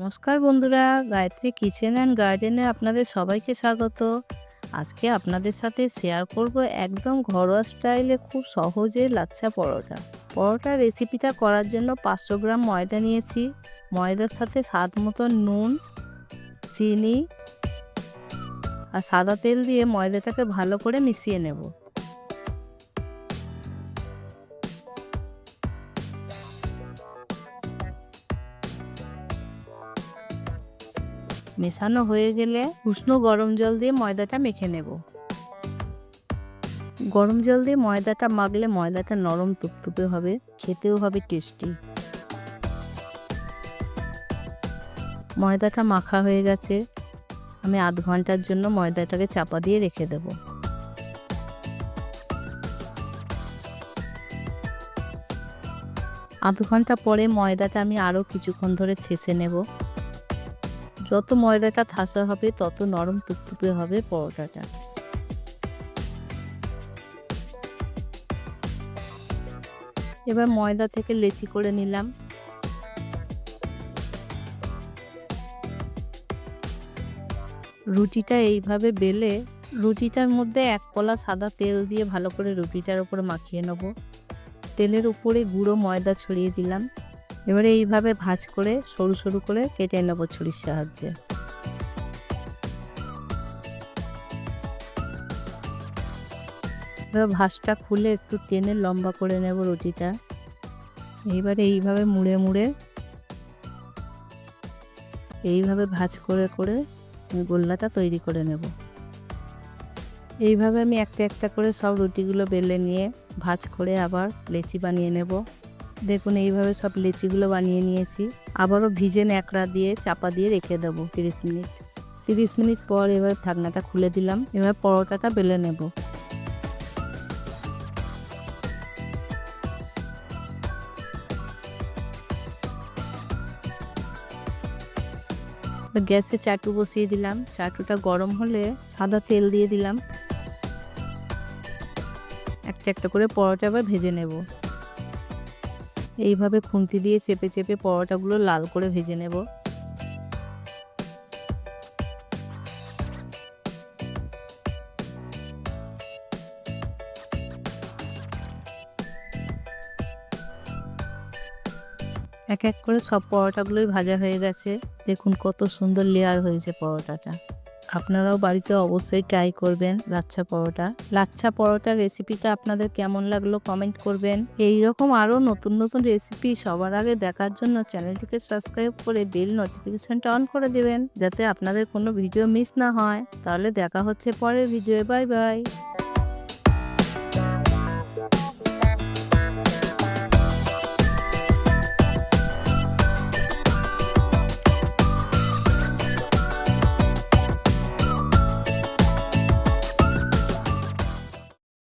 নমস্কার বন্ধুরা, Gayatri kitchen and গার্ডেনে আপনাদের সবাইকে স্বাগত। আজকে আপনাদের সাথে শেয়ার করব একদম ঘরোয়া স্টাইলে খুব সহজে লাচ্ছা পরোটা। পরোটার রেসিপিটা করার জন্য 500 গ্রাম ময়দা নিয়েছি। ময়দার সাথে স্বাদ মতো নুন, চিনি আর সাদা তেল দিয়ে ময়দাটাকে ভালো করে মিশিয়ে নেব। মেশানো হয়ে গেলে উষ্ণ গরম জল দিয়ে ময়দাটা মেখে নেব। গরম জল দিয়ে ময়দাটা মাখলে ময়দাটা নরম তুপতুপে হবে, খেতেও হবে টেস্টি। ময়দাটা মাখা হয়ে গেছে, আমি আধ ঘন্টার জন্য ময়দাটাকে চাপা দিয়ে রেখে দেব। আধ ঘন্টা পরে ময়দাটা আমি আরও কিছুক্ষণ ধরে থেসে নেব। যত ময়দাটা থাসা হবে তত নরম তুপতুপে হবে পরোটাটা। এবার ময়দা থেকে লেচি করে নিলাম। রুটিটা এইভাবে বেলে রুটিটার মধ্যে এক পলা সাদা তেল দিয়ে ভালো করে রুটিটার উপরে মাখিয়ে নেব। তেলের উপরে গুঁড়ো ময়দা ছড়িয়ে দিলাম। এবারে এইভাবে ভাঁজ করে সরু সরু করে কেটে নেব ছুরির সাহায্যে। এবার ভাঁজটা খুলে একটু টেনে লম্বা করে নেব রুটিটা। এইবারে এইভাবে মুড়ে মুড়ে এইভাবে ভাঁজ করে করে গোল্লাটা তৈরি করে নেব। এইভাবে আমি একটা একটা করে সব রুটিগুলো বেলে নিয়ে ভাঁজ করে আবার লেচি বানিয়ে নেব। দেখুন এইভাবে সব লেচিগুলো বানিয়ে নিয়েছি। আবারও ভিজে ন্যাকড়া দিয়ে চাপা দিয়ে রেখে দেবো 30 মিনিট। 30 মিনিট পর এবার ঢাকনাটা খুলে দিলাম। এবার পরোটাটা বেলে নেব। গ্যাসে চাটু বসিয়ে দিলাম। চাটুটা গরম হলে সাদা তেল দিয়ে দিলাম। একটা একটা করে পরোটা আবার ভেজে নেব। এইভাবে খুন্তি দিয়ে চেপে চেপে পরোটাগুলো লাল করে ভেজে নেব। এক এক করে সব পরোটাগুলোই ভাজা হয়ে গেছে। দেখুন কত সুন্দর লেয়ার হয়েছে পরোটাটা। আপনারাও বাড়িতে অবশ্যই ট্রাই করবেন লাচ্ছা পরোটার রেসিপিটা আপনাদের কেমন লাগলো কমেন্ট করবেন। এই রকম আরও নতুন নতুন রেসিপি সবার আগে দেখার জন্য চ্যানেলটিকে সাবস্ক্রাইব করে বেল নোটিফিকেশনটা অন করে দেবেন, যাতে আপনাদের কোনো ভিডিও মিস না হয়। তাহলে দেখা হচ্ছে পরের ভিডিও। Bye bye.